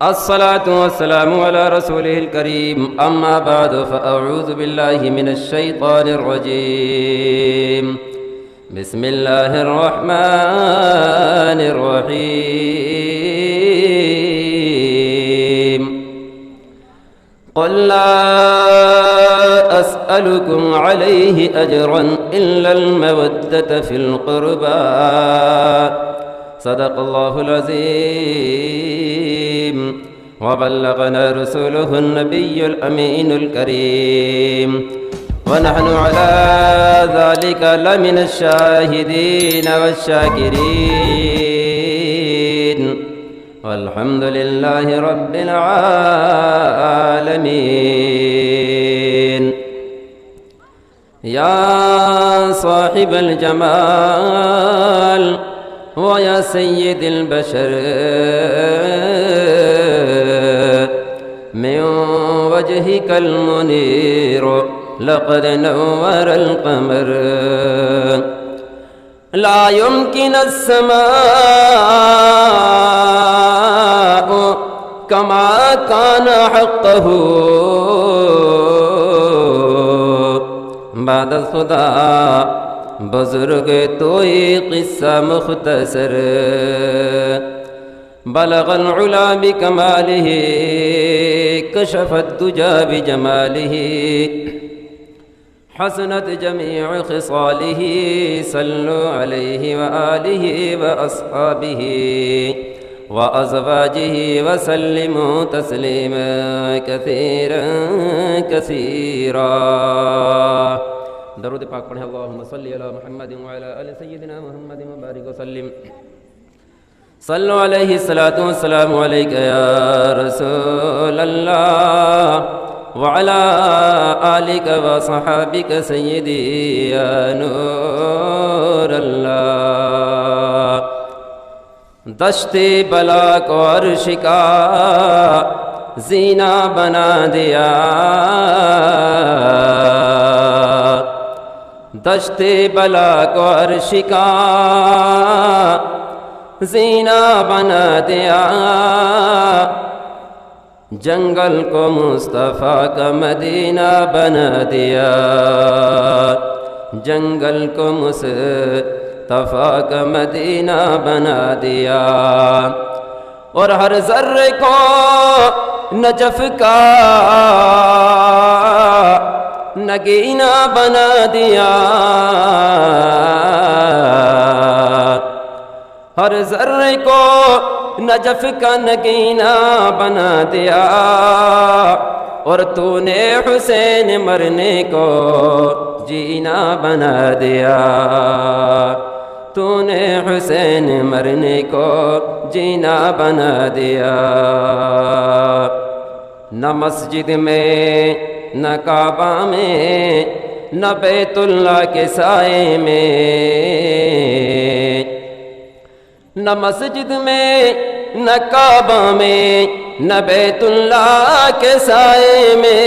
الصلاة والسلام على رسوله الكريم أما بعد فأعوذ بالله من الشيطان الرجيم بسم الله الرحمن الرحيم قل لا أسألكم عليه أجرا إلا المودة في القربى صدق الله العظيم وبلغنا رسوله النبي الأمين الكريم ونحن على ذلك لمن الشاهدين والشاكرين والحمد لله رب العالمين. يا صاحب الجمال ويا سيد البشر من وجهك المنير لقد نور القمر لا يمكن السماء كما كان حقه بعد الخدا بزرگ توئی قصہ مختصر بلغ العلا بکمالہ کشف الدجى بجمالہ حسنت جميع خصاله صلوا عليه وآله وأصحابه وأزواجه وسلموا تسليما كثيرا كثيرا. درود پاک پڑھیں. اللہم صلی علی محمد وعلی آل سیدنا محمد وبارک وسلم. صلو علیہ الصلاۃ والسلام علیک یا رسول اللہ وعلی آلک وصحابک سیدی یا نور اللہ. دشت بلا کو عرش کا زینہ بنا دیا، دشت بلا کو عرش کا زینہ بنا دیا، جنگل کو مصطفیٰ کا مدینہ بنا دیا، جنگل کو مصطفیٰ کا مدینہ بنا دیا، اور ہر ذرے کو نجف کا نگینہ بنا دیا، ہر ذرے کو نجف کا نگینہ بنا دیا، اور تو نے حسین مرنے کو جینا بنا دیا، تو نے حسین مرنے کو جینا بنا دیا. نہ مسجد میں نہ کعبہ میں نہ بیت اللہ کے سائے میں، نہ مسجد میں نہ کعبہ میں نہ بیت اللہ کے سائے میں،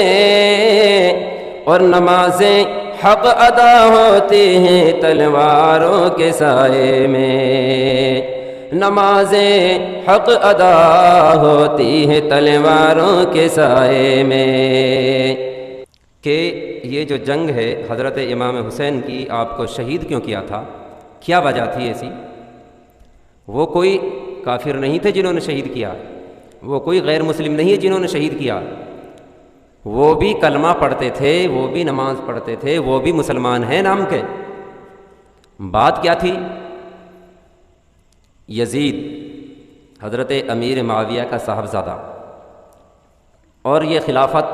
اور نمازیں حق ادا ہوتی ہیں تلواروں کے سائے میں، نمازیں حق ادا ہوتی ہیں تلواروں کے سائے میں. کہ یہ جو جنگ ہے حضرت امام حسین کی، آپ کو شہید کیوں کیا تھا؟ کیا وجہ تھی ایسی؟ وہ کوئی کافر نہیں تھے جنہوں نے شہید کیا، وہ کوئی غیر مسلم نہیں ہے جنہوں نے شہید کیا، وہ بھی کلمہ پڑھتے تھے، وہ بھی نماز پڑھتے تھے، وہ بھی مسلمان ہیں نام کے. بات کیا تھی؟ یزید حضرت امیر معاویہ کا صاحبزادہ، اور یہ خلافت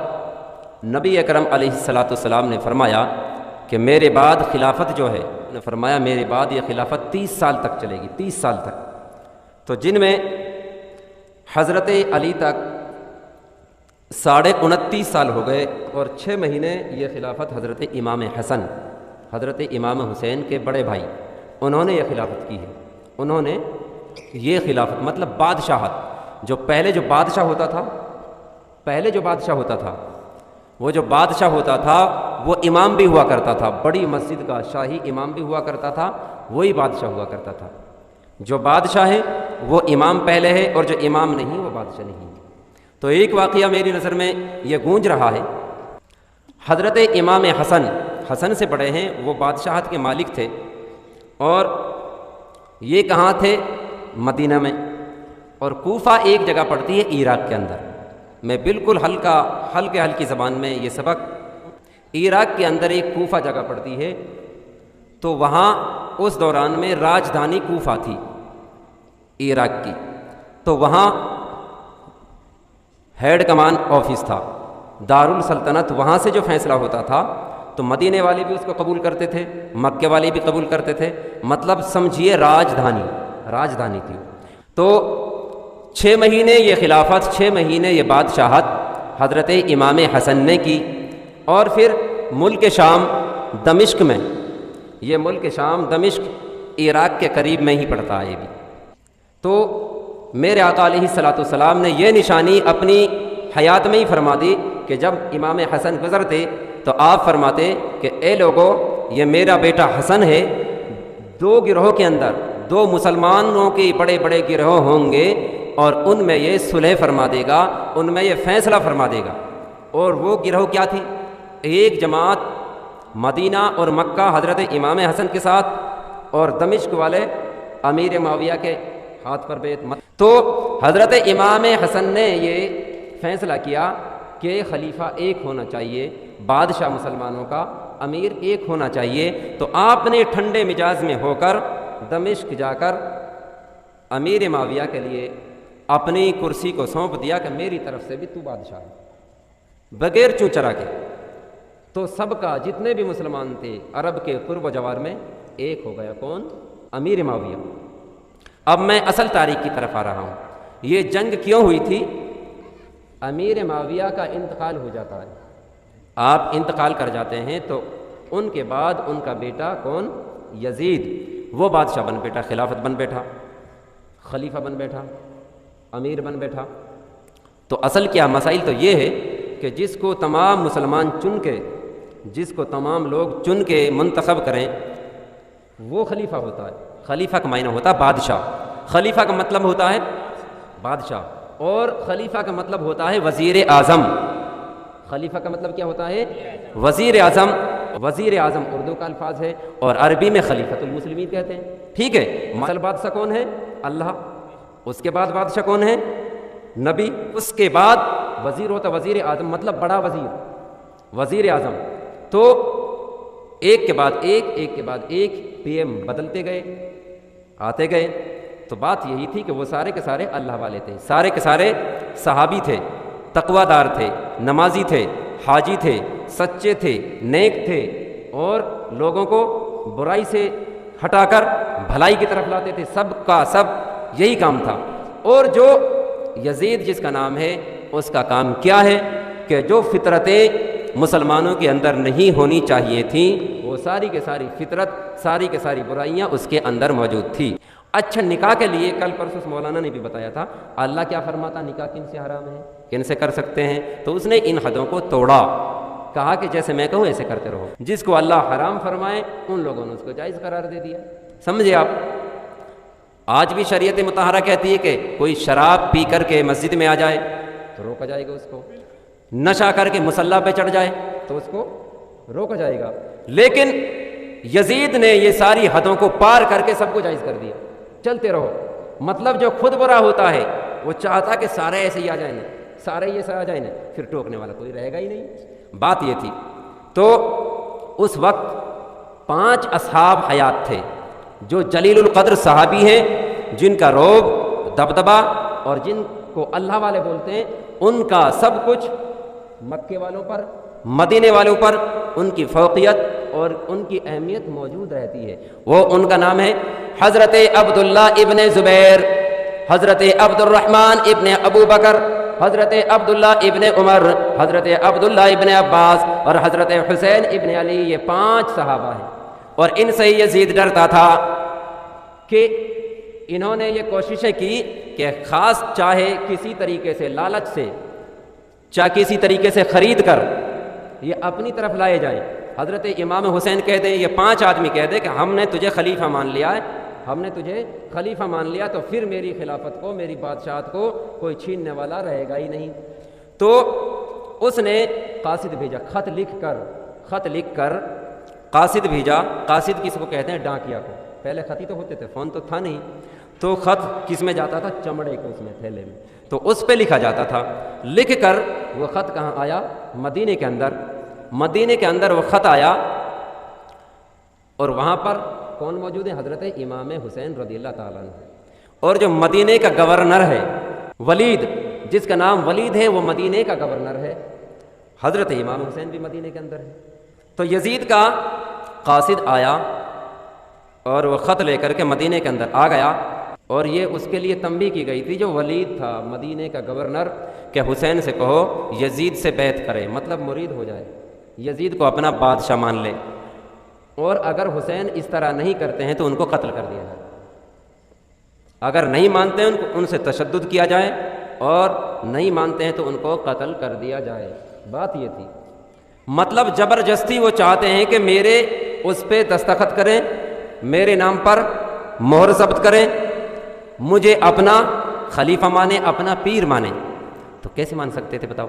نبی اکرم علیہ الصلاۃ نے فرمایا کہ میرے بعد خلافت جو ہے، نے فرمایا میرے بعد یہ خلافت 30 سال تک چلے گی، 30 سال تک. تو جن میں حضرت علی تک 29.5 سال ہو گئے، اور 6 مہینے یہ خلافت حضرت امام حسن، حضرت امام حسین کے بڑے بھائی، انہوں نے یہ خلافت کی ہے. انہوں نے یہ خلافت مطلب بادشاہت، جو پہلے جو بادشاہ ہوتا تھا، پہلے جو بادشاہ ہوتا تھا، وہ جو بادشاہ ہوتا تھا وہ امام بھی ہوا کرتا تھا، بڑی مسجد کا شاہی امام بھی ہوا کرتا تھا، وہی بادشاہ ہوا کرتا تھا. جو بادشاہ ہے وہ امام پہلے ہے، اور جو امام نہیں وہ بادشاہ نہیں۔ تو ایک واقعہ میری نظر میں یہ گونج رہا ہے، حضرت امام حسن سے بڑے ہیں، وہ بادشاہت کے مالک تھے، اور یہ کہاں تھے؟ مدینہ میں، اور کوفہ ایک جگہ پڑتی ہے عراق کے اندر۔ میں بالکل ہلکی زبان میں یہ سبق، عراق کے اندر ایک کوفہ جگہ پڑتی ہے، تو وہاں اس دوران میں راجدھانی کوفہ تھی عراق کی، تو وہاں ہیڈ کمان آفس تھا، دارالسلطنت، وہاں سے جو فیصلہ ہوتا تھا تو مدینے والے بھی اس کو قبول کرتے تھے، مکے والے بھی قبول کرتے تھے، مطلب سمجھیے راجدھانی تھی۔ تو 6 مہینے یہ خلافت، 6 مہینے یہ بادشاہت حضرت امام حسن نے کی، اور پھر ملک شام دمشق میں، یہ ملک شام دمشق عراق کے قریب میں ہی پڑتا ہے یہ بھی۔ تو میرے آقا علیہ الصلوۃ والسلام نے یہ نشانی اپنی حیات میں ہی فرما دی کہ جب امام حسن گزرتے تو آپ فرماتے کہ اے لوگو، یہ میرا بیٹا حسن ہے، 2 گروہوں کے اندر 2 مسلمانوں کے بڑے بڑے گروہ ہوں گے، اور ان میں یہ صلح فرما دے گا، ان میں یہ فیصلہ فرما دے گا۔ اور وہ گروہ کیا تھی؟ ایک جماعت مدینہ اور مکہ حضرت امام حسن کے ساتھ، اور دمشق والے امیر معاویہ کے ہاتھ پر بیعت۔ تو حضرت امام حسن نے یہ فیصلہ کیا کہ خلیفہ ایک ہونا چاہیے، بادشاہ مسلمانوں کا امیر ایک ہونا چاہیے۔ تو آپ نے ٹھنڈے مزاج میں ہو کر دمشق جا کر امیر معاویہ کے لیے اپنی کرسی کو سونپ دیا کہ میری طرف سے بھی تو بادشاہ ہے، بغیر چوں چرا کے۔ تو سب کا، جتنے بھی مسلمان تھے عرب کے قرب و جوار میں، ایک ہو گیا۔ کون؟ امیر معاویہ۔ اب میں اصل تاریخ کی طرف آ رہا ہوں۔ یہ جنگ کیوں ہوئی تھی؟ امیر معاویہ کا انتقال ہو جاتا ہے، آپ انتقال کر جاتے ہیں، تو ان کے بعد ان کا بیٹا کون؟ یزید، وہ بادشاہ بن بیٹھا، خلافت بن بیٹھا، خلیفہ بن بیٹھا، امیر بن بیٹھا۔ تو اصل کیا مسائل تو یہ ہے کہ جس کو تمام مسلمان چن کے، جس کو تمام لوگ چن کے منتخب کریں وہ خلیفہ ہوتا ہے۔ خلیفہ کا معنی ہوتا ہے بادشاہ، خلیفہ کا مطلب ہوتا ہے بادشاہ، اور خلیفہ کا مطلب ہوتا ہے وزیر اعظم۔ خلیفہ کا مطلب کیا ہوتا ہے؟ وزیر اعظم۔ وزیر اعظم اردو کا الفاظ ہے، اور عربی میں خلیفۃ المسلمین کہتے ہیں، ٹھیک ہے۔ اصل بادشاہ کون ہے؟ اللہ۔ اس کے بعد بادشاہ کون ہے؟ نبی۔ اس کے بعد وزیر ہوتا وزیر اعظم، مطلب بڑا وزیر، وزیر اعظم۔ تو ایک کے بعد ایک، ایک کے بعد ایک پی ایم بدلتے گئے، آتے گئے۔ تو بات یہی تھی کہ وہ سارے کے سارے اللہ والے تھے، سارے کے سارے صحابی تھے، تقوی دار تھے، نمازی تھے، حاجی تھے، سچے تھے، نیک تھے، اور لوگوں کو برائی سے ہٹا کر بھلائی کی طرف لاتے تھے۔ سب کا سب یہی کام تھا۔ اور جو یزید جس کا نام ہے، اس کا کام کیا ہے کہ جو فطرتیں مسلمانوں کے اندر نہیں ہونی چاہیے تھیں، وہ ساری کے ساری فطرت، ساری کے ساری برائیاں اس کے اندر موجود تھی۔ اچھا، نکاح کے لیے کل پرسوں مولانا نے بھی بتایا تھا اللہ کیا فرماتا، نکاح کن سے حرام ہے، کن سے کر سکتے ہیں؟ تو اس نے ان حدوں کو توڑا، کہا کہ جیسے میں کہوں ایسے کرتے رہو۔ جس کو اللہ حرام فرمائے ان لوگوں نے اس کو جائز قرار دے دیا۔ سمجھے آپ؟ آج بھی شریعت مطہرہ کہتی ہے کہ کوئی شراب پی کر کے مسجد میں آ جائے تو روکا جائے گا اس کو، نشہ کر کے مصلی پہ چڑھ جائے تو اس کو روکا جائے گا۔ لیکن یزید نے یہ ساری حدوں کو پار کر کے سب کو جائز کر دیا، چلتے رہو۔ مطلب جو خود برا ہوتا ہے وہ چاہتا کہ سارے ایسے ہی آ جائیں، سارے یہ آ جائیں، پھر ٹوکنے والا کوئی رہے گا ہی نہیں۔ بات یہ تھی۔ تو اس وقت 5 اصحاب حیات تھے جو جلیل القدر صحابی ہیں، جن کا رعب، دبدبا، اور جن کو اللہ والے بولتے ہیں، ان کا سب کچھ مکے والوں پر، مدینے والوں پر ان کی فوقیت اور ان کی اہمیت موجود رہتی ہے۔ وہ ان کا نام ہے حضرت عبداللہ ابن زبیر، حضرت عبد الرحمن ابن ابو بکر، حضرت عبداللہ ابن عمر، حضرت عبداللہ ابن عباس، اور حضرت حسین ابن علی۔ یہ 5 صحابہ ہیں، اور ان سے یزید ڈرتا تھا کہ انہوں نے یہ کوششیں کی کہ خاص چاہے کسی طریقے سے لالچ سے، چاہے کسی طریقے سے خرید کر یہ اپنی طرف لائے جائیں۔ حضرت امام حسین کہہ دیں، یہ 5 آدمی کہہ دیں کہ ہم نے تجھے خلیفہ مان لیا ہے، ہم نے تجھے خلیفہ مان لیا تو پھر میری خلافت کو، میری بادشاہت کو کوئی چھیننے والا رہے گا ہی نہیں۔ تو اس نے قاصد بھیجا، خط لکھ کر قاصد بھیجا۔ قاصد کس کو کہتے ہیں؟ ڈاکیا کو۔ پہلے خط ہی تو ہوتے تھے، فون تو تھا نہیں، تو خط کس میں جاتا تھا؟ چمڑے کے اس میں تھیلے میں، تو اس پہ لکھا جاتا تھا۔ لکھ کر وہ خط کہاں آیا؟ مدینے کے اندر۔ مدینے کے اندر وہ خط آیا، اور وہاں پر کون موجود ہے؟ حضرت امام حسین رضی اللہ تعالیٰ عنہ۔ اور جو مدینے کا گورنر ہے ولید، جس کا نام ولید ہے، وہ مدینے کا گورنر ہے۔ حضرت امام حسین بھی مدینے کے اندر ہے۔ تو یزید کا قاصد آیا اور وہ خط لے کر کے مدینے کے اندر آ گیا، اور یہ اس کے لیے تنبیہ کی گئی تھی جو ولید تھا مدینے کا گورنر، کہ حسین سے کہو یزید سے بیعت کرے، مطلب مرید ہو جائے، یزید کو اپنا بادشاہ مان لے، اور اگر حسین اس طرح نہیں کرتے ہیں تو ان کو قتل کر دیا جائے، اگر نہیں مانتے ہیں ان سے تشدد کیا جائے، اور نہیں مانتے ہیں تو ان کو قتل کر دیا جائے۔ بات یہ تھی، مطلب زبردستی وہ چاہتے ہیں کہ میرے اس پہ دستخط کریں، میرے نام پر مہر ضبط کریں، مجھے اپنا خلیفہ مانے، اپنا پیر مانے۔ تو کیسے مان سکتے تھے بتاؤ؟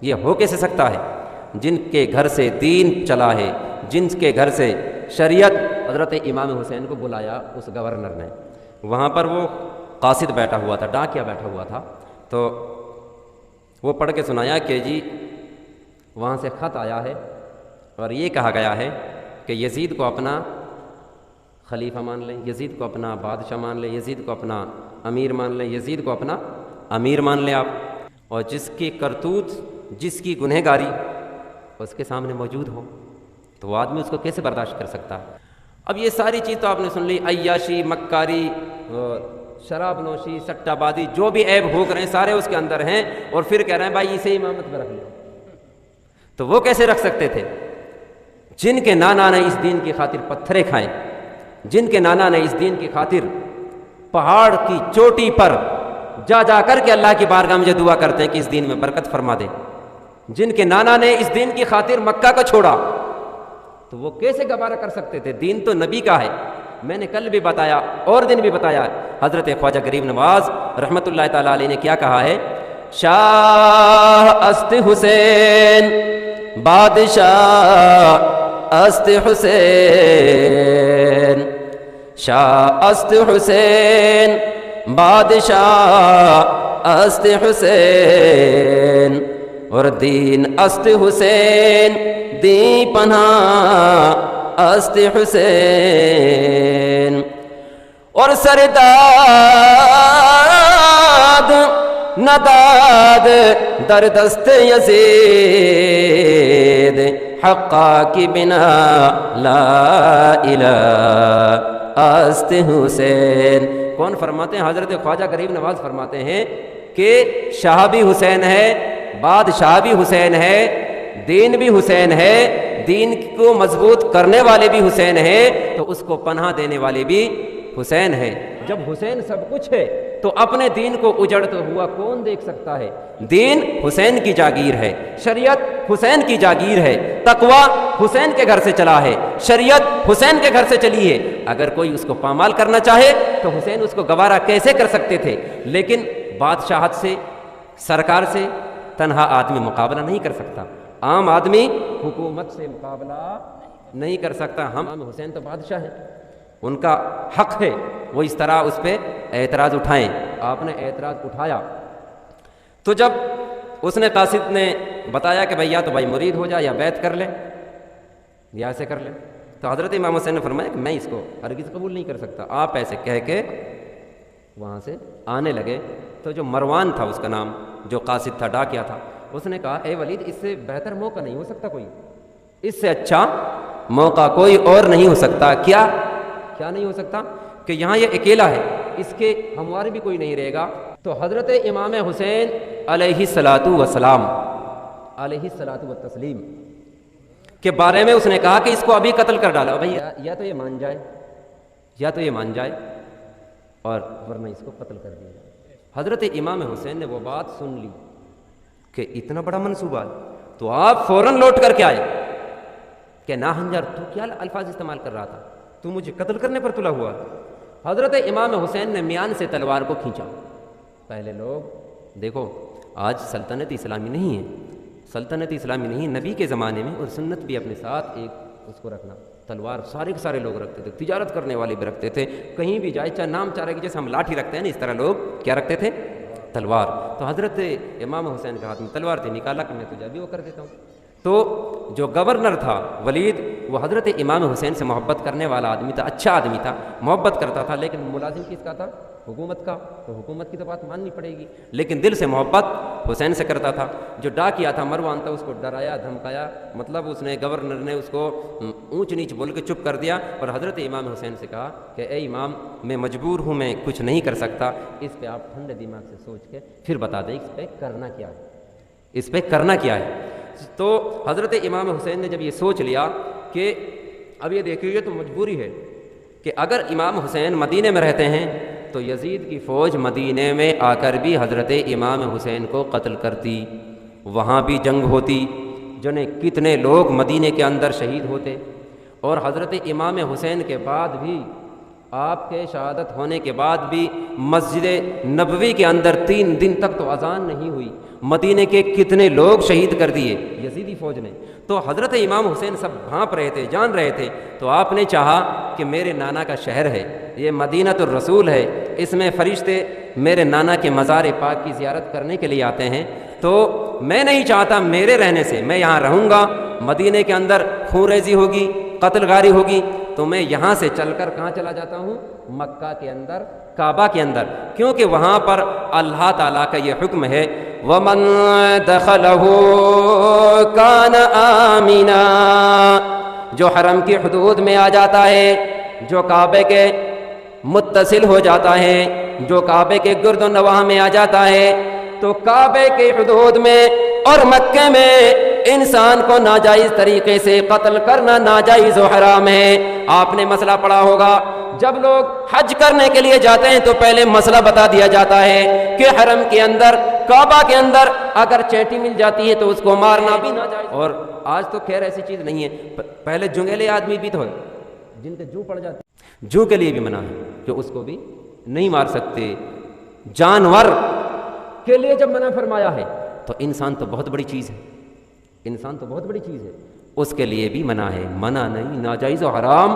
یہ ہو کیسے سکتا ہے؟ جن کے گھر سے دین چلا ہے، جن کے گھر سے شریعت، حضرت امام حسین کو بلایا اس گورنر نے، وہاں پر وہ قاصد بیٹھا ہوا تھا، ڈاکیا بیٹھا ہوا تھا، تو وہ پڑھ کے سنایا کہ جی وہاں سے خط آیا ہے، اور یہ کہا گیا ہے کہ یزید کو اپنا خلیفہ مان لیں، یزید کو اپنا بادشاہ مان لیں، یزید کو اپنا امیر مان لیں، یزید کو اپنا امیر مان لیں آپ، اور جس کی کرتوت، جس کی گنہگاری اس کے سامنے موجود ہو تو وہ آدمی اس کو کیسے برداشت کر سکتا ہے؟ اب یہ ساری چیز تو آپ نے سن لی، عیاشی، مکاری، شراب نوشی، سٹہ بازی، جو بھی عیب ہو کریں سارے اس کے اندر ہیں، اور پھر کہہ رہے ہیں بھائی اسے امامت میں رکھ لو۔ تو وہ کیسے رکھ سکتے تھے؟ جن کے نانا نے اس دین کی خاطر پتھرے کھائیں، جن کے نانا نے اس دین کی خاطر پہاڑ کی چوٹی پر جا جا کر کے اللہ کی بارگاہ میں دعا کرتے ہیں کہ اس دین میں برکت فرما دے، جن کے نانا نے اس دین کی خاطر مکہ کو چھوڑا، تو وہ کیسے گوارا کر سکتے تھے؟ دین تو نبی کا ہے۔ میں نے کل بھی بتایا اور دن بھی بتایا، حضرت خواجہ غریب نواز رحمۃ اللہ تعالیٰ علیہ نے کیا کہا ہے؟ شاہ است حسین بادشاہ است حسین، شاہ است حسین بادشاہ است حسین، اور دین است حسین دی پناہ است حسین، اور سرداد نداد در دست یزید، حقا کی بنا لا الہ است حسین۔ کون فرماتے ہیں؟ حضرت خواجہ غریب نواز فرماتے ہیں کہ شاہ بھی حسین ہے، بادشاہ بھی حسین ہے، دین بھی حسین ہے، دین کو مضبوط کرنے والے بھی حسین ہیں، تو اس کو پناہ دینے والے بھی حسین ہے۔ جب حسین سب کچھ ہے تو اپنے دین کو اجڑتا ہوا کون دیکھ سکتا ہے؟ دین حسین کی جاگیر ہے، شریعت حسین کی جاگیر ہے، تقوی حسین کے گھر سے چلا ہے، شریعت حسین کے گھر سے چلی ہے۔ اگر کوئی اس کو پامال کرنا چاہے تو حسین اس کو گوارا کیسے کر سکتے تھے؟ لیکن بادشاہت سے، سرکار سے تنہا آدمی مقابلہ نہیں کر سکتا، عام آدمی حکومت سے مقابلہ نہیں کر سکتا۔ ہم حسین تو بادشاہ ہیں، ان کا حق ہے وہ اس طرح اس پہ اعتراض اٹھائیں۔ آپ نے اعتراض اٹھایا تو جب اس نے قاصد نے بتایا کہ بھائی یا تو بھائی مرید ہو جائے یا بیعت کر لے یا ایسے کر لے، تو حضرت امام حسین نے فرمایا کہ میں اس کو ہرگز قبول نہیں کر سکتا۔ آپ ایسے کہہ کے وہاں سے آنے لگے، تو جو مروان تھا اس کا نام، جو قاصد تھا، ڈاکیا تھا، اس نے کہا اے ولید، اس سے بہتر موقع نہیں ہو سکتا کوئی، اس سے اچھا موقع کوئی اور نہیں ہو سکتا۔ کیا نہیں ہو سکتا؟ کہ یہاں یہ اکیلا ہے، اس کے ہموار بھی کوئی نہیں رہے گا۔ تو حضرت امام حسین علیہ الصلاۃ والسلام، علیہ الصلاۃ والتسلیم کے بارے میں اس نے کہا کہ اس کو ابھی قتل کر ڈالا، بھائی یا تو یہ مان جائے، یا تو یہ مان جائے، اور ورنہ اس کو قتل کر دیا جائے۔ حضرت امام حسین نے وہ بات سن لی کہ اتنا بڑا منصوبہ، تو آپ فوراً لوٹ کر کے آئے کہ ناہنجار، تو کیا الفاظ استعمال کر رہا تھا؟ تو مجھے قتل کرنے پر تلا ہوا؟ حضرت امام حسین نے میان سے تلوار کو کھینچا. پہلے لوگ دیکھو آج سلطنت اسلامی نہیں ہے، سلطنت اسلامی نہیں، نبی کے زمانے میں اور سنت بھی اپنے ساتھ ایک اس کو رکھنا، تلوار سارے کے سارے لوگ رکھتے تھے، تجارت کرنے والے بھی رکھتے تھے، کہیں بھی جائے چاہے نام چاہ رہے کہ جیسے ہم لاٹھی رکھتے ہیں نا، اس طرح لوگ کیا رکھتے تھے؟ تلوار. تو حضرت امام حسین کے ہاتھ میں تلوار تھی، نکالا کہ میں تجھے بھی وہ کر دیتا ہوں. تو جو گورنر تھا ولید، وہ حضرت امام حسین سے محبت کرنے والا آدمی تھا، اچھا آدمی تھا، محبت کرتا تھا، لیکن ملازم کس کا تھا؟ حکومت کا. تو حکومت کی تو بات ماننی پڑے گی، لیکن دل سے محبت حسین سے کرتا تھا. جو ڈاکیا تھا مروان تھا، اس کو ڈرایا دھمکایا، مطلب اس نے گورنر نے اس کو اونچ نیچ بول کے چپ کر دیا، اور حضرت امام حسین سے کہا کہ اے امام میں مجبور ہوں، میں کچھ نہیں کر سکتا، اس پہ آپ ٹھنڈے دماغ سے سوچ کے پھر بتا دیں اس پہ کرنا کیا ہے، اس پہ کرنا کیا ہے. تو حضرت امام حسین نے جب یہ سوچ لیا کہ اب یہ دیکھیے یہ تو مجبوری ہے کہ اگر امام حسین مدینے میں رہتے ہیں تو یزید کی فوج مدینے میں آ کر بھی حضرت امام حسین کو قتل کرتی، وہاں بھی جنگ ہوتی، جنہیں کتنے لوگ مدینے کے اندر شہید ہوتے. اور حضرت امام حسین کے بعد بھی، آپ کے شہادت ہونے کے بعد بھی مسجد نبوی کے اندر 3 دن تک تو اذان نہیں ہوئی، مدینے کے کتنے لوگ شہید کر دیے یزیدی فوج نے. تو حضرت امام حسین سب بھانپ رہے تھے، جان رہے تھے. تو آپ نے چاہا کہ میرے نانا کا شہر ہے، یہ مدینۃ الرسول ہے، اس میں فرشتے میرے نانا کے مزار پاک کی زیارت کرنے کے لیے آتے ہیں، تو میں نہیں چاہتا میرے رہنے سے، میں یہاں رہوں گا، مدینے کے اندر خون ریزی ہوگی، قتل گاری ہوگی، تو میں یہاں سے چل کر کہاں چلا جاتا ہوں؟ مکہ کے اندر، کعبہ کے اندر، کیونکہ وہاں پر اللہ تعالیٰ کا یہ حکم ہے وَمَن دَخَلَهُ كَانَ آمِنًا، جو حرم کی حدود میں آ جاتا ہے، جو کعبے کے متصل ہو جاتا ہے، جو کعبے کے گرد و نواح میں آ جاتا ہے، تو کعبے کے حدود میں اور مکے میں انسان کو ناجائز طریقے سے قتل کرنا ناجائز و حرام ہے. آپ نے مسئلہ پڑھا ہوگا، جب لوگ حج کرنے کے لیے جاتے ہیں تو پہلے مسئلہ بتا دیا جاتا ہے کہ حرم کے اندر، کعبہ کے اندر اگر چیٹی مل جاتی ہے تو اس کو مارنا بھی ناجائز. اور آج تو خیر ایسی چیز نہیں ہے، پہلے جنگیلے آدمی بھی تو ہے جن کے جو پڑ جاتے ہیں، جو کے لیے بھی منع ہے کہ اس کو بھی نہیں مار سکتے. جانور کے لیے جب منع فرمایا ہے تو انسان تو بہت بڑی چیز ہے، انسان تو بہت بڑی چیز ہے، اس کے لیے بھی منع ہے. منع نہیں، ناجائز و حرام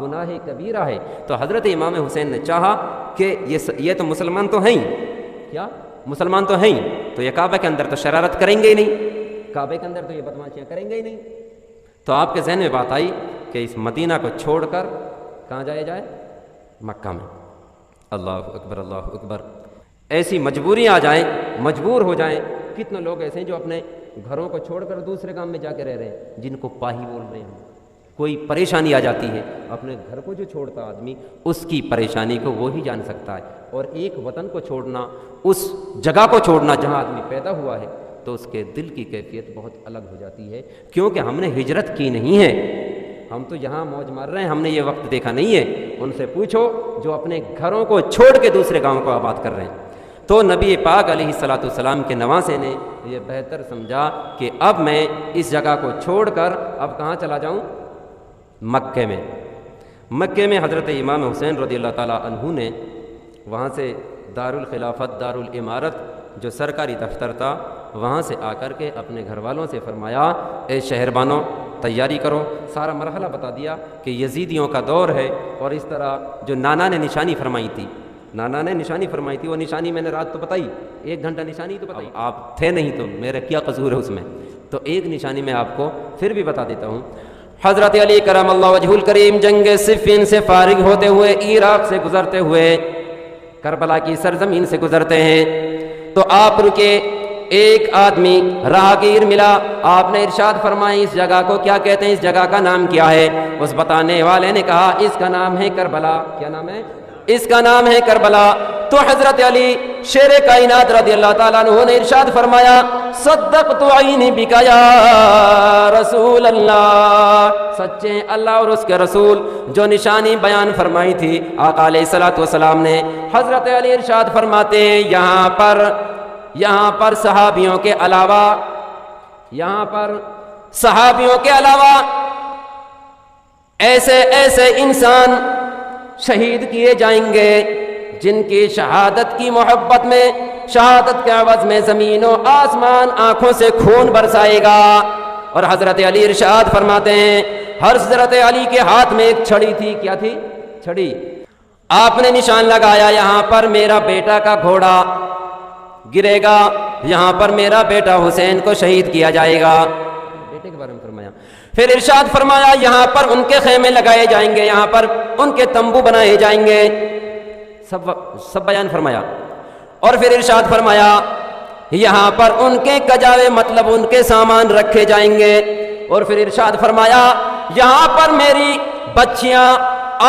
گناہ کبیرہ ہے. تو حضرت امام حسین نے چاہا کہ یہ تو مسلمان تو ہیں، کیا مسلمان تو ہیں، تو یہ کعبہ کے اندر تو شرارت کریں گے ہی نہیں، کعبے کے اندر تو یہ بدماشیاں کریں گے ہی نہیں. تو آپ کے ذہن میں بات آئی کہ اس مدینہ کو چھوڑ کر کہاں جایا جائے؟ مکہ میں. اللہ اکبر، اللہ اکبر. ایسی مجبوریاں آ جائیں، مجبور ہو جائیں. کتنے لوگ ایسے ہیں جو اپنے گھروں کو چھوڑ کر دوسرے گام میں جا کے رہ رہے ہیں، جن کو پاہی بول رہے ہیں. کوئی پریشانی آ جاتی ہے، اپنے گھر کو جو چھوڑتا آدمی، اس کی پریشانی کو وہی جان سکتا ہے. اور ایک وطن کو چھوڑنا، اس جگہ کو چھوڑنا جہاں آدمی پیدا ہوا ہے، تو اس کے دل کی کیفیت بہت الگ ہو جاتی ہے، کیونکہ ہم نے ہجرت کی نہیں ہے. ہم تو یہاں موج مار رہے ہیں، ہم نے یہ وقت دیکھا نہیں ہے. ان سے پوچھو جو اپنے گھروں کو چھوڑ کے دوسرے گاؤں کو آباد کر رہے ہیں. تو نبی پاک علیہ الصلاۃ والسلام کے نواسے نے یہ بہتر سمجھا کہ اب میں اس جگہ کو چھوڑ کر اب کہاں چلا جاؤں؟ مکے میں. مکے میں حضرت امام حسین رضی اللہ تعالیٰ عنہ نے وہاں سے دارالخلافت، دارالامارت جو سرکاری دفتر تھا، وہاں سے آ کر کے اپنے گھر والوں سے فرمایا اے شہربانوں تیاری کرو. سارا مرحلہ بتا دیا کہ یزیدیوں کا دور ہے، اور اس طرح جو نانا نے نشانی فرمائی تھی، نانا نے نشانی فرمائی تھی، وہ نشانی میں نے رات تو بتائی، 1 گھنٹہ نشانی تو بتائی، آپ تھے نہیں تو میرا کیا قصور ہے اس میں. تو ایک نشانی میں آپ کو پھر بھی بتا دیتا ہوں. حضرت علی کرم اللہ وجہ الکریم جنگ صفین سے فارغ ہوتے ہوئے، عراق سے گزرتے ہوئے، کربلا کی سرزمین سے گزرتے ہیں، تو آپ رکے. ایک آدمی راہگیر ملا، آپ نے ارشاد فرمائی اس جگہ کو کیا کہتے ہیں، اس جگہ کا نام کیا ہے؟ اس بتانے والے نے کہا اس کا نام ہے کربلا. کیا نام ہے؟ اس کا نام ہے کربلا. تو حضرت علی شیر کائنات رضی اللہ تعالیٰ عنہ نے ارشاد فرمایا صدقت عینی بک یا رسول اللہ، سچے اللہ اور اس کے رسول جو نشانی بیان فرمائی تھی آقا علیہ الصلوۃ والسلام نے. حضرت علی ارشاد فرماتے ہیں یہاں پر صحابیوں کے علاوہ، یہاں پر صحابیوں کے علاوہ ایسے انسان شہید کیے جائیں گے، جن کی شہادت کی محبت میں، شہادت کے عوض میں زمین و آسمان آنکھوں سے خون برسائے گا۔ اور حضرت علی ارشاد فرماتے ہیں، حضرت علی کے ہاتھ میں ایک چھڑی تھی۔ کیا تھی؟ چھڑی۔ آپ نے نشان لگایا، یہاں پر میرا بیٹا کا گھوڑا گرے گا، یہاں پر میرا بیٹا حسین کو شہید کیا جائے گا۔ بیٹے کے بارے میں فرمایا۔ پھر ارشاد فرمایا، یہاں پر ان کے خیمے لگائے جائیں گے، یہاں پر ان کے تمبو بنائے جائیں گے، سب بیان فرمایا۔ اور پھر ارشاد فرمایا، یہاں پر ان کے کجاوے مطلب ان کے سامان رکھے جائیں گے۔ اور پھر ارشاد فرمایا، یہاں پر میری بچیاں،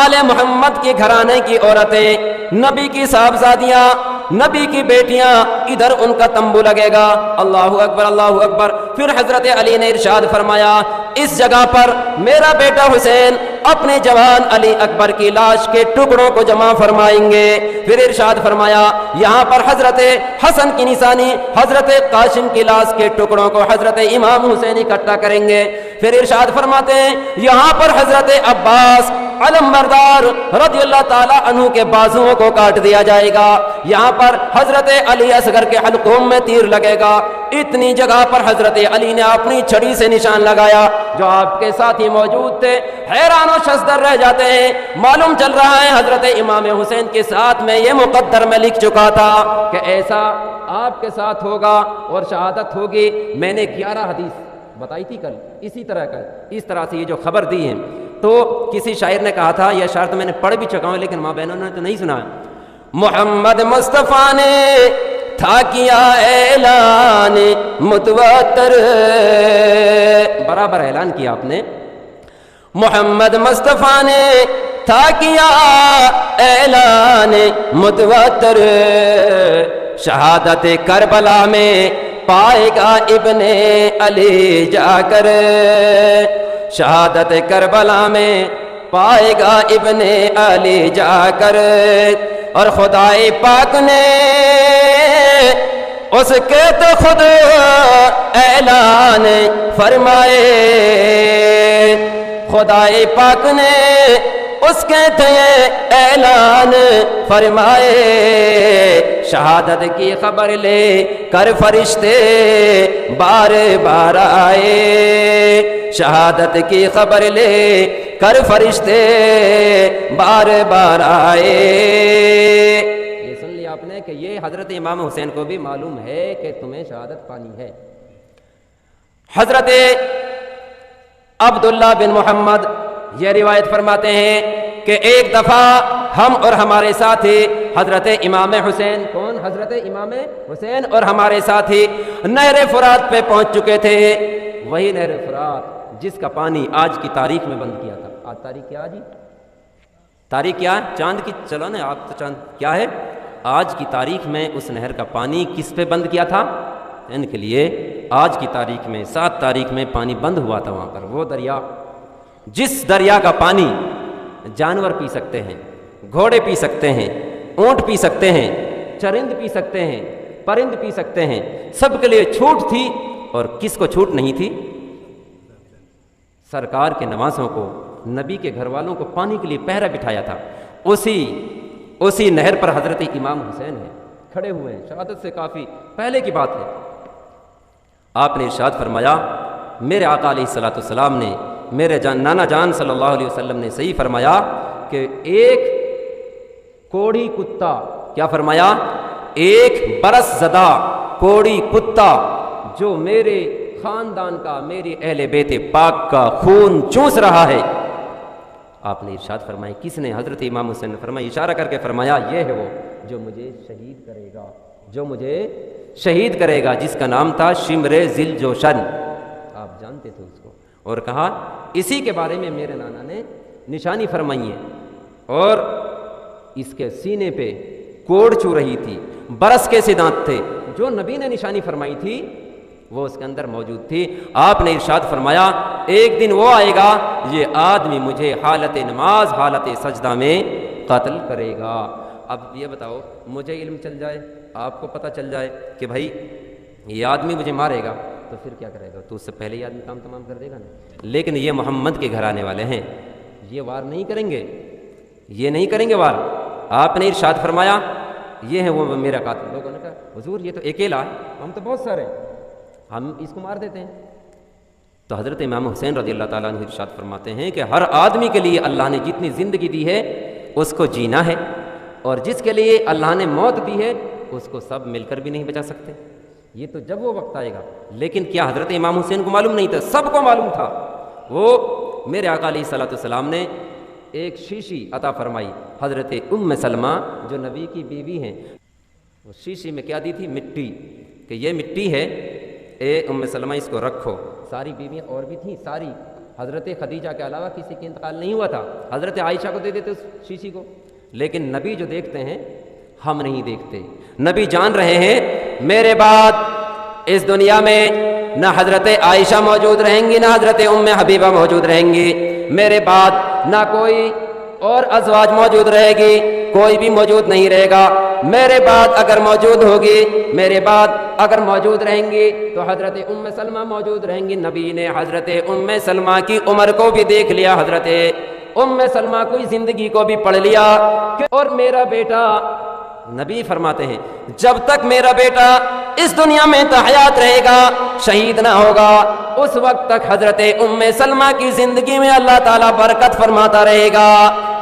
آل محمد کے گھرانے کی عورتیں، نبی کی صاحبزادیاں، نبی کی بیٹیاں، ادھر ان کا تمبو لگے گا۔ اللہ اکبر، اللہ اکبر۔ پھر حضرت علی نے ارشاد فرمایا، اس جگہ پر میرا بیٹا حسین اپنے جوان علی اکبر کی لاش کے ٹکڑوں کو جمع فرمائیں گے۔ پھر ارشاد فرمایا، یہاں پر حضرت حسن کی نشانی، حضرت قاسم کی لاش کے ٹکڑوں کو حضرت امام حسین اکٹھا کریں گے۔ پھر ارشاد فرماتے ہیں، یہاں پر حضرت عباس علمبردار رضی اللہ تعالی عنہ کے بازوؤں کو کاٹ دیا جائے گا، یہاں پر حضرت علی اصغر کے حلقوم میں تیر لگے گا۔ اتنی جگہ پر حضرت علی نے اپنی چھڑی سے نشان لگایا۔ جو آپ کے ساتھی موجود تھے حیران و شزدر رہ جاتے ہیں۔ معلوم چل رہا ہے حضرت امام حسین کے ساتھ میں یہ مقدر میں لکھ چکا تھا کہ ایسا آپ کے ساتھ ہوگا اور شہادت ہوگی۔ میں نے 11 حدیث بتائی تھی کل، اس طرح سے یہ جو خبر دی ہے۔ تو کسی شاعر نے کہا تھا، یہ اشعار تو میں نے پڑھ بھی چکا ہوں لیکن ماں بہنوں نے تو نہیں سنا، محمد مصطفیٰ نے تھا کیا اعلان متواتر، برابر اعلان کیا آپ نے، محمد مصطفیٰ نے تھا کیا اعلان متواتر، شہادت کربلا میں پائے گا ابن علی جا کر، شہادت کربلا میں پائے گا ابن علی جا کر، اور خدائے پاک نے اس کے تو خود اعلان فرمائے، خدائے پاک نے اس کے تھے اعلان فرمائے، شہادت کی خبر لے کر فرشتے بار بار آئے، شہادت کی خبر لے کر فرشتے بار بار آئے۔ یہ سن لیا آپ نے کہ یہ حضرت امام حسین کو بھی معلوم ہے کہ تمہیں شہادت پانی ہے۔ حضرت عبداللہ بن محمد یہ روایت فرماتے ہیں کہ ایک دفعہ ہم اور ہمارے ساتھی حضرت امام حسین، کون؟ حضرت امام حسین اور ہمارے ساتھی نہر فرات پہ پہنچ چکے تھے، وہی نہر فرات جس کا پانی آج کی تاریخ میں بند کیا تھا۔ آج تاریخ کیا جی؟ تاریخ کیا ہے؟ چاند کی، چلو نا آپ تو چاند کیا ہے؟ آج کی تاریخ میں اس نہر کا پانی کس پہ بند کیا تھا؟ ان کے لیے آج کی تاریخ میں 7 تاریخ میں پانی بند ہوا تھا وہاں پر۔ وہ دریا، جس دریا کا پانی جانور پی سکتے ہیں، گھوڑے پی سکتے ہیں، اونٹ پی سکتے ہیں، چرند پی سکتے ہیں، پرند پی سکتے ہیں، سب کے لیے چھوٹ تھی، اور کس کو چھوٹ نہیں تھی؟ سرکار کے نوازوں کو، نبی کے گھر والوں کو پانی کے لیے پہرا بٹھایا تھا۔ اسی نہر پر حضرت امام حسین ہیں، کھڑے ہوئے ہیں، شہادت سے کافی پہلے کی بات ہے۔ آپ نے ارشاد فرمایا، میرے آقا علیہ الصلوۃ والسلام نے، میرے نانا جان صلی اللہ علیہ وسلم نے صحیح فرمایا کہ ایک کوڑی کتا، کیا فرمایا؟ ایک برس زدہ کوڑی کتا جو میرے خاندان کا، میرے اہل بیت پاک کا خون چوس رہا ہے۔ آپ نے ارشاد فرمایا، کس نے؟ حضرت امام حسین نے فرمایا، اشارہ کر کے فرمایا، یہ ہے وہ جو مجھے شہید کرے گا، جو مجھے شہید کرے گا، جس کا نام تھا شمر ذل جوشن، آپ جانتے تھے اس کو۔ اور کہا اسی کے بارے میں میرے نانا نے نشانی فرمائی ہے، اور اس کے سینے پہ کوڑ چو رہی تھی، برس کے سے دانت تھے، جو نبی نے نشانی فرمائی تھی وہ اس کے اندر موجود تھی۔ آپ نے ارشاد فرمایا، ایک دن وہ آئے گا، یہ آدمی مجھے حالت نماز، حالت سجدہ میں قتل کرے گا۔ اب یہ بتاؤ، مجھے علم چل جائے، آپ کو پتہ چل جائے کہ بھائی یہ آدمی مجھے مارے گا، تو پھر کیا کرے گا؟ تو اس سے پہلے ہی آدمی کام تمام کر دے گا نا۔ لیکن یہ محمد کے گھرانے والے ہیں، یہ وار نہیں کریں گے، یہ نہیں کریں گے وار. آپ نے ارشاد فرمایا یہ ہے وہ میرا قاتل. لوگوں نے کہا حضور یہ تو اکیلا ہے, ہم تو بہت سارے ہیں, ہم اس کو مار دیتے ہیں. تو حضرت امام حسین رضی اللہ تعالیٰ عنہ ارشاد فرماتے ہیں کہ ہر آدمی کے لیے اللہ نے جتنی زندگی دی ہے اس کو جینا ہے, اور جس کے لیے اللہ نے موت دی ہے اس کو سب مل کر بھی نہیں بچا سکتے. یہ تو جب وہ وقت آئے گا. لیکن کیا حضرت امام حسین کو معلوم نہیں تھا؟ سب کو معلوم تھا. وہ میرے آقا علیہ الصلوۃ والسلام نے ایک شیشی عطا فرمائی حضرت ام سلمہ جو نبی کی بیوی ہیں. وہ شیشی میں کیا دی تھی؟ مٹی, کہ یہ مٹی ہے اے ام سلمہ اس کو رکھو. ساری بیویاں اور بھی تھیں ساری, حضرت خدیجہ کے علاوہ کسی کا انتقال نہیں ہوا تھا. حضرت عائشہ کو دے دیتے اس شیشی کو, لیکن نبی جو دیکھتے ہیں ہم نہیں دیکھتے. نبی جان رہے ہیں میرے بعد اس دنیا میں نہ حضرت عائشہ موجود رہیں گی نہ حضرت ام حبیبہ موجود رہیں گی. میرے بعد نہ کوئی اور ازواج موجود رہے گی, کوئی بھی موجود نہیں رہے گا. میرے بعد اگر موجود ہوگی, میرے بعد اگر موجود رہیں گی تو حضرت ام سلمہ موجود رہیں گی. نبی نے حضرت ام سلمہ کی عمر کو بھی دیکھ لیا, حضرت ام سلمہ کی زندگی کو بھی پڑھ لیا. اور میرا بیٹا, نبی فرماتے ہیں جب تک میرا بیٹا اس دنیا میں حیات رہے گا, شہید نہ ہوگا, اس وقت تک حضرت ام سلمہ کی زندگی میں اللہ تعالیٰ برکت فرماتا رہے گا.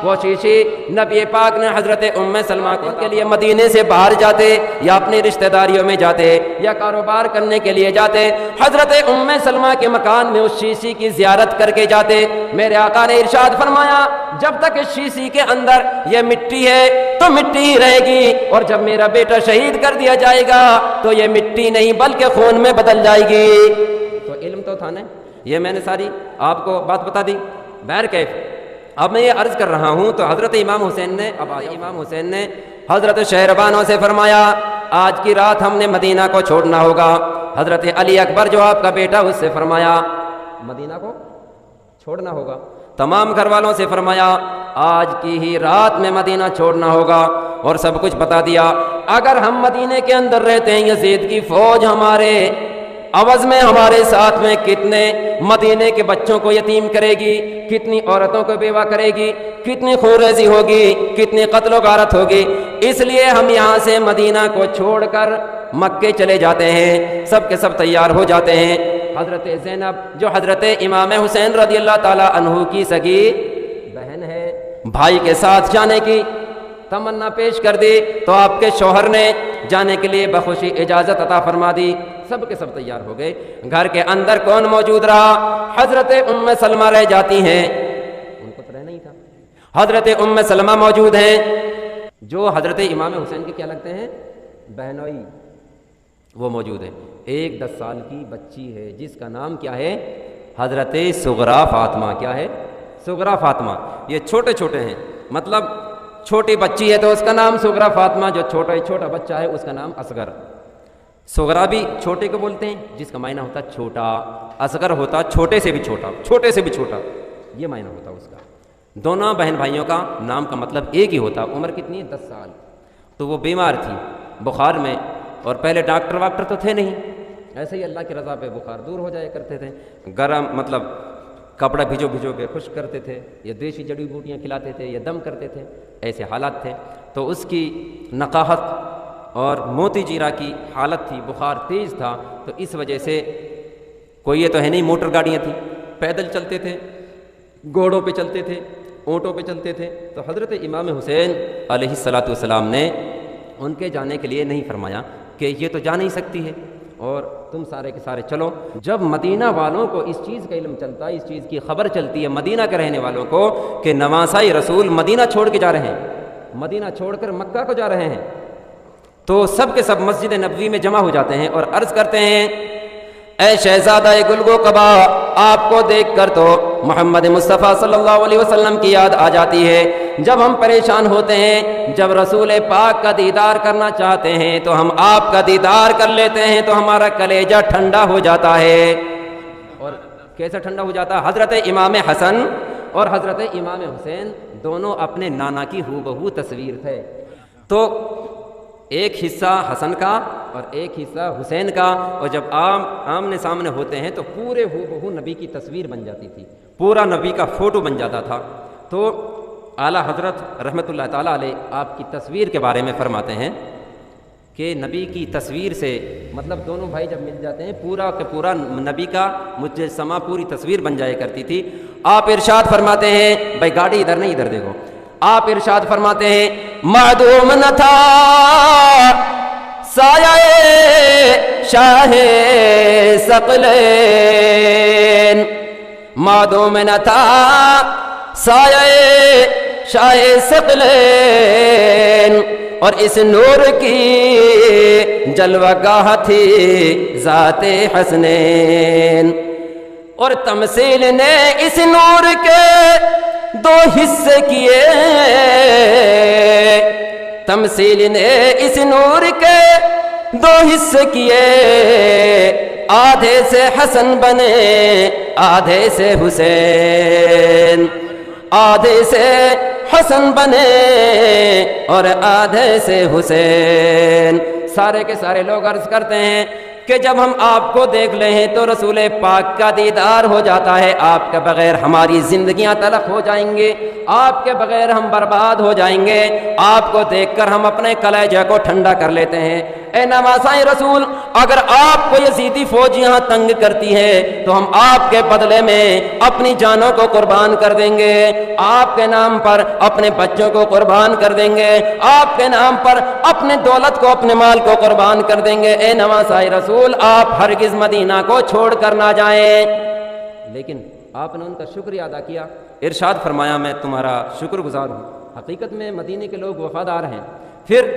وہ شیشی نبی پاک نے حضرت ام سلمہ کے لیے مدینے سے باہر جاتے یا اپنی رشتہ داریوں میں جاتے یا کاروبار کرنے کے لیے جاتے, حضرت ام سلمہ کے مکان میں اس شیشی کی زیارت کر کے جاتے. میرے آقا نے ارشاد فرمایا جب تک اس شیشی کے اندر یہ مٹی ہے تو مٹی ہی رہے گی, اور جب میرا بیٹا شہید کر دیا جائے گا تو یہ مٹی نہیں بلکہ خون میں بدل جائے گی. تو علم تو تھا نا, یہ میں نے ساری آپ کو بات بتا دی. بہرکیف اب میں یہ عرض کر رہا ہوں تو حضرت امام حسین نے حضرت شہربانوں سے فرمایا آج کی رات ہم نے مدینہ کو چھوڑنا ہوگا. حضرت علی اکبر جو آپ کا بیٹا اس سے فرمایا مدینہ کو چھوڑنا ہوگا. تمام گھر والوں سے فرمایا آج کی ہی رات میں مدینہ چھوڑنا ہوگا, اور سب کچھ بتا دیا. اگر ہم مدینے کے اندر رہتے ہیں یزید کی فوج ہمارے عوض میں ہمارے ساتھ میں کتنے مدینے کے بچوں کو یتیم کرے گی, کتنی عورتوں کو بیوہ کرے گی, کتنی خونریزی ہوگی, کتنی قتل و غارت ہوگی. اس لیے ہم یہاں سے مدینہ کو چھوڑ کر مکے چلے جاتے ہیں. سب کے سب تیار ہو جاتے ہیں. حضرت زینب جو حضرت امام حسین رضی اللہ تعالیٰ عنہ کی سگی بہن ہے, بھائی کے ساتھ جانے کی تمنا پیش کر دی تو آپ کے شوہر نے جانے کے لیے بخوشی اجازت عطا فرما دی. سب کے سب تیار ہو گئے. گھر کے اندر کون موجود رہا؟ حضرت ام سلمہ رہ جاتی ہیں, ان کو تو رہنا ہی تھا. حضرت ام سلمہ موجود ہیں جو حضرت امام حسین کے کیا لگتے ہیں بہنوئی, وہ موجود ہے. ایک 10 سال کی بچی ہے جس کا نام کیا ہے حضرت صغرا فاطمہ. کیا ہے؟ صغرا فاطمہ. یہ چھوٹے چھوٹے ہیں, مطلب چھوٹی بچی ہے تو اس کا نام صغرا فاطمہ, جو چھوٹا بچہ ہے اس کا نام اصغر. صغرا بھی چھوٹے کو بولتے ہیں جس کا معنی ہوتا چھوٹا, اصغر ہوتا چھوٹے سے بھی چھوٹا, چھوٹے سے بھی چھوٹا, یہ معنی ہوتا اس کا. دونوں بہن بھائیوں کا نام کا مطلب ایک ہی ہوتا. عمر کتنی ہے؟ 10 سال. تو وہ بیمار تھی بخار میں, اور پہلے ڈاکٹر واکٹر تو تھے نہیں, ایسے ہی اللہ کی رضا پہ بخار دور ہو جایا کرتے تھے. گرم مطلب کپڑا بھیجو کے خشک کرتے تھے, یا دیسی جڑی بوٹیاں کھلاتے تھے, یا دم کرتے تھے, ایسے حالات تھے. تو اس کی نقاہت اور موتی جیرا کی حالت تھی, بخار تیز تھا, تو اس وجہ سے کوئی یہ تو ہے نہیں موٹر گاڑیاں تھیں, پیدل چلتے تھے, گھوڑوں پہ چلتے تھے, اونٹوں پہ چلتے تھے. تو حضرت امام حسین علیہ الصلوۃ والسلام نے ان کے جانے کے لیے نہیں فرمایا کہ یہ تو جا نہیں سکتی ہے اور تم سارے کے سارے چلو. جب مدینہ والوں کو اس چیز کا علم چلتا ہے, اس چیز کی خبر چلتی ہے مدینہ کے رہنے والوں کو کہ نواسۂ رسول مدینہ چھوڑ کے جا رہے ہیں, مدینہ چھوڑ کر مکہ کو جا رہے ہیں, تو سب کے سب مسجد نبوی میں جمع ہو جاتے ہیں اور عرض کرتے ہیں اے شہزادہ گلگو قبا, آپ کو دیکھ کر تو محمد مصطفیٰ صلی اللہ علیہ وسلم کی یاد آ جاتی ہے. جب ہم پریشان ہوتے ہیں, جب رسول پاک کا دیدار کرنا چاہتے ہیں تو ہم آپ کا دیدار کر لیتے ہیں تو ہمارا کلیجہ ٹھنڈا ہو جاتا ہے. اور کیسے ٹھنڈا ہو جاتا ہے؟ حضرت امام حسن اور حضرت امام حسین دونوں اپنے نانا کی ہو بہو تصویر تھے. تو ایک حصہ حسن کا اور ایک حصہ حسین کا, اور جب آمنے سامنے ہوتے ہیں تو پورے ہو بہو نبی کی تصویر بن جاتی تھی, پورا نبی کا فوٹو بن جاتا تھا. تو اعلیٰ حضرت رحمۃ اللہ تعالیٰ علیہ آپ کی تصویر کے بارے میں فرماتے ہیں کہ نبی کی تصویر سے مطلب دونوں بھائی جب مل جاتے ہیں پورا کہ پورا نبی کا مجسمہ پوری تصویر بن جایا کرتی تھی. آپ ارشاد فرماتے ہیں، بھائی گاڑی ادھر نہیں ادھر دیکھو، آپ ارشاد فرماتے ہیں معدوم نہ تھا سایہ شاہ ثقلین، معدوم نہ تھا سایہ شاہ ثقلین، اور اس نور کی جلوہ گاہ تھی ذات حسنین. اور تمثیل نے اس نور کے دو حصے کیے، تمثیل نے اس نور کے دو حصے کیے، آدھے سے حسن بنے آدھے سے حسین، آدھے سے حسن بنے اور آدھے سے حسین. سارے کے سارے لوگ عرض کرتے ہیں کہ جب ہم آپ کو دیکھ لیں ہیں تو رسول پاک کا دیدار ہو جاتا ہے، آپ کے بغیر ہماری زندگیاں تلخ ہو جائیں گے، آپ کے بغیر ہم برباد ہو جائیں گے، آپ کو دیکھ کر ہم اپنے کلیجے کو ٹھنڈا کر لیتے ہیں. اے نواسائے رسول، اگر آپ کو یزیدی فوج یہاں تنگ کرتی ہے تو ہم آپ کے بدلے میں اپنی جانوں کو قربان کر دیں گے، آپ کے نام پر اپنے بچوں کو قربان کر دیں گے، آپ کے نام پر اپنے دولت کو اپنے مال کو قربان کر دیں گے. اے نواسائے رسول، آپ ہرگز مدینہ کو چھوڑ کر نہ جائیں. لیکن آپ نے ان کا شکریہ ادا کیا، ارشاد فرمایا میں تمہارا شکر گزار ہوں. حقیقت میں مدینے کے لوگ وفادار ہیں. پھر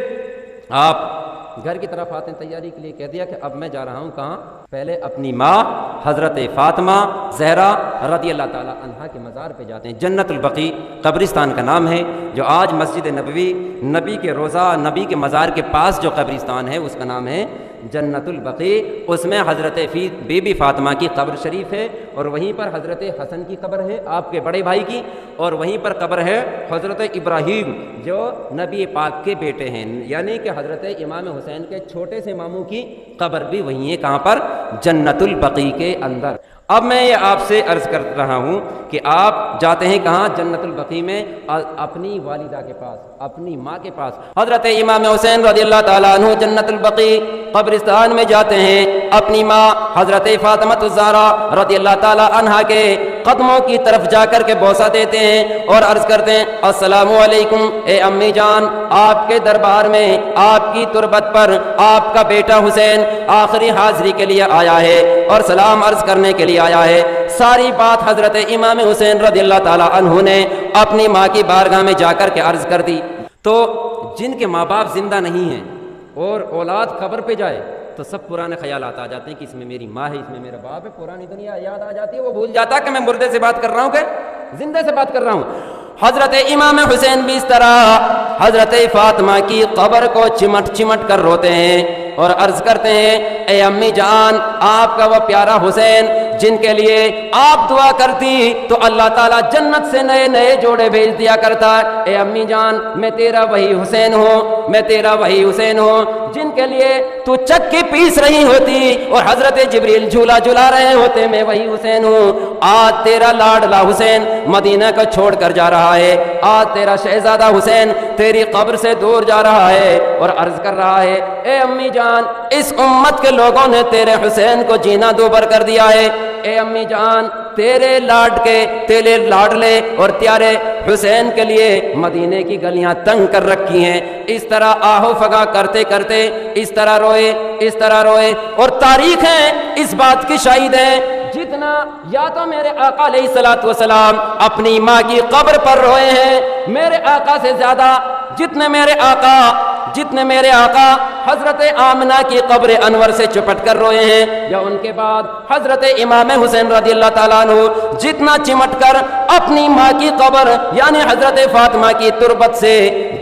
آپ گھر کی طرف آتے ہیں تیاری کے لیے، کہہ دیا کہ اب میں جا رہا ہوں کہاں؟ پہلے اپنی ماں حضرت فاطمہ زہرا رضی اللہ تعالی عنہا کے مزار پہ جاتے ہیں. جنت البقیع قبرستان کا نام ہے، جو آج مسجد نبوی نبی کے روضہ نبی کے مزار کے پاس جو قبرستان ہے اس کا نام ہے جنت البقیع. اس میں حضرت بی بی فاطمہ کی قبر شریف ہے، اور وہیں پر حضرت حسن کی قبر ہے آپ کے بڑے بھائی کی، اور وہیں پر قبر ہے حضرت ابراہیم جو نبی پاک کے بیٹے ہیں، یعنی کہ حضرت امام حسین کے چھوٹے سے ماموں کی قبر بھی وہیں ہے. کہاں پر؟ جنت البقیع کے اندر. اب میں یہ آپ سے عرض کر رہا ہوں کہ آپ جاتے ہیں کہاں؟ جنت البقیع میں اپنی والدہ کے پاس، اپنی ماں کے پاس. حضرت امام حسین رضی اللہ تعالیٰ عنہ جنت البقیع قبرستان میں جاتے ہیں، اپنی ماں حضرت فاطمہ الزہرا رضی اللہ تعالیٰ عنہا کے قدموں کی طرف جا کر کے بوسہ دیتے ہیں اور عرض کرتے ہیں السلام علیکم، اے امی جان، آپ کے دربار میں آپ کی تربت پر آپ کا بیٹا حسین آخری حاضری کے لیے آیا ہے اور سلام عرض کرنے کے لیے آیا ہے. ساری بات حضرت امام حسین رضی اللہ تعالیٰ عنہ نے اپنی ماں کی بارگاہ میں جا کر کے عرض کر دی. تو جن کے ماں باپ زندہ نہیں ہیں اور اولاد قبر پہ جائے تو سب پرانے خیالات آ جاتے ہیں کہ اس میں میری ماں ہے، اس میں میرا باپ ہے، پرانی دنیا یاد آ جاتی ہے. وہ بھول جاتا ہے کہ میں مردے سے بات کر رہا ہوں کہ زندے سے بات کر رہا ہوں. حضرت امام حسین بھی اس طرح حضرت فاطمہ کی قبر کو چمٹ چمٹ کر روتے ہیں اور عرض کرتے ہیں اے امی جان، آپ کا وہ پیارا حسین جن کے لیے آپ دعا کرتی تو اللہ تعالیٰ جنت سے نئے نئے جوڑے بھیج دیا کرتا. اے امی جان، میں تیرا وہی حسین ہوں، میں تیرا وہی حسین ہوں جن کے لیے تو چکی پیس رہی ہوتی اور حضرت جبریل جھولا جھلا رہے ہوتے، میں وہی حسین ہوں. آج تیرا لاڈلا حسین مدینہ کو چھوڑ کر جا رہا ہے، آج تیرا شہزادہ حسین تیری قبر سے دور جا رہا ہے اور عرض کر رہا ہے اے امی جان، اس امت کے لوگوں نے تیرے حسین کو جینا دوبر کر دیا ہے. اے امی جان، تیرے تیرے لاڈلے اور پیارے حسین کے لیے مدینے کی گلیاں تنگ کر رکھی ہیں. اس طرح آہو فغاں کرتے کرتے اس طرح روئے اور تاریخیں اس بات کی شاہد ہیں. جتنا یا تو میرے آقا علیہ الصلوۃ والسلام اپنی ماں کی قبر پر روئے ہیں، میرے آقا سے زیادہ جتنے میرے آقا حضرت آمنہ کی قبر انور سے چپٹ کر روئے ہیں، یا ان کے بعد حضرت امام حسین رضی اللہ تعالیٰ عنہ جتنا چمٹ کر اپنی ماں کی قبر یعنی حضرت فاطمہ کی تربت سے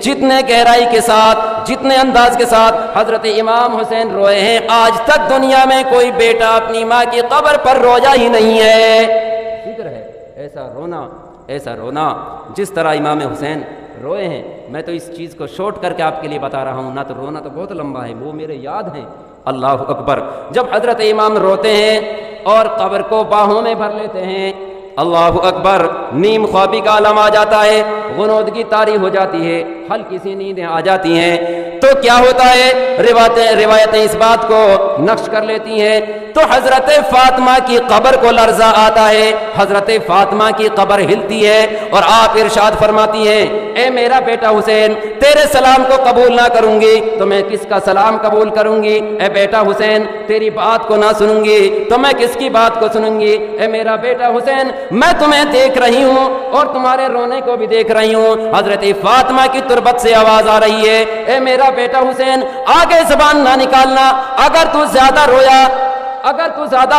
جتنے گہرائی کے ساتھ، جتنے انداز کے ساتھ حضرت امام حسین روئے ہیں، آج تک دنیا میں کوئی بیٹا اپنی ماں کی قبر پر رویا ہی نہیں ہے. ذکر ہے ایسا رونا جس طرح امام حسین روئے ہیں. میں تو اس چیز کو شارٹ کر کے آپ کے لیے بتا رہا ہوں، نہ تو رونا تو بہت لمبا ہے، وہ میرے یاد ہیں. اللہ اکبر. جب حضرت امام روتے ہیں اور قبر کو باہوں میں بھر لیتے ہیں، اللہ اکبر، نیم خوابی کا عالم آ جاتا ہے، غنودگی طاری ہو جاتی ہے، ہلکی سی نیندیں آ جاتی ہیں، تو کیا ہوتا ہے؟ روایتیں اس بات کو نقش کر لیتی ہیں، تو حضرت فاطمہ کی قبر کو لرزہ آتا ہے، حضرت فاطمہ کی قبر ہلتی ہے، اور آپ ارشاد فرماتی ہیں اے میرا بیٹا حسین، تیرے سلام کو قبول نہ کروں گی تو میں کس کا سلام قبول کروں گی؟ اے بیٹا حسین، تیری بات کو نہ سنوں گی تو میں کس کی بات کو سنوں گی؟ اے میرا بیٹا حسین، میں تمہیں دیکھ رہی ہوں اور تمہارے رونے کو بھی دیکھ رہی ہوں۔ حضرت فاطمہ کی تربت سے آواز آ رہی ہے اے میرا بیٹا حسین، آگے زبان نہ نکالنا، اگر تو زیادہ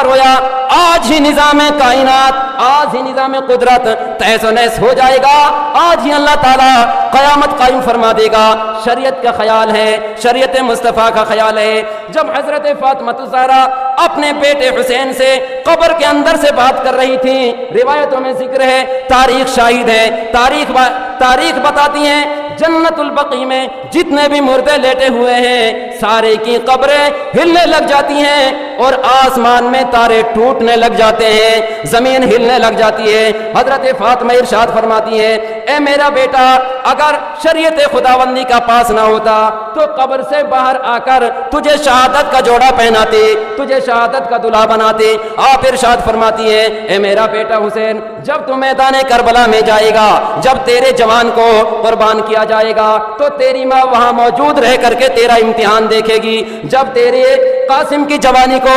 رویا آج ہی نظام کائنات، آج ہی نظام قدرت تہس و نحس ہو جائے گا، آج ہی اللہ تعالیٰ قیامت قائم فرما دے گا۔ شریعت کا خیال ہے، شریعت مصطفیٰ کا خیال ہے، جب حضرت فاطمہ الزہرا اپنے بیٹے حسین سے قبر کے اندر سے بات کر رہی تھی، روایتوں میں ذکر ہے، تاریخ شاہد ہے، تاریخ بتاتی ہیں جنت البقیع میں جتنے بھی مردے لیٹے ہوئے ہیں سارے کی قبریں ہلنے لگ جاتی ہیں، اور آسمان میں تارے ٹوٹنے لگ جاتے ہیں، زمین ہلنے لگ جاتی ہے۔ حضرت فاطمہ ارشاد فرماتی ہے اے میرا بیٹا، اگر شریعت خداوندی کا پاس نہ ہوتا تو قبر سے باہر آ کر تجھے شہادت کا جوڑا پہناتے، تجھے شہادت کا دلہا بناتے۔ آپ ارشاد فرماتی ہے اے میرا بیٹا حسین، جب تو میدان کربلا میں جائے گا، جب تیرے جوان کو قربان کیا جائے گا تو تیری ماں وہاں موجود رہ کر کے تیرا امتحان دیکھے گی، جب تیرے قاسم کی جوانی کو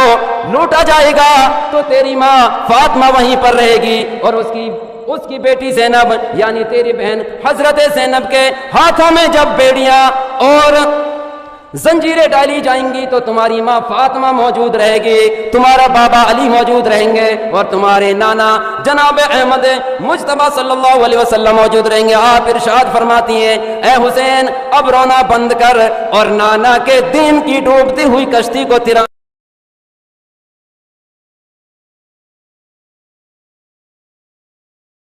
لوٹا جائے گا تو تیری ماں فاطمہ وہیں پر رہے گی، اور اس کی بیٹی زینب یعنی تیری بہن حضرت زینب کے ہاتھوں میں جب بیڑیاں اور زنجیریں ڈالی جائیں گی تو تمہاری ماں فاطمہ موجود رہے گی، تمہارا بابا علی موجود رہیں گے، اور تمہارے نانا جناب احمد مجتبیٰ صلی اللہ علیہ وسلم موجود رہیں گے۔ آپ ارشاد فرماتی ہیں اے حسین، اب رونا بند کر اور نانا کے دین کی ڈوبتی ہوئی کشتی کو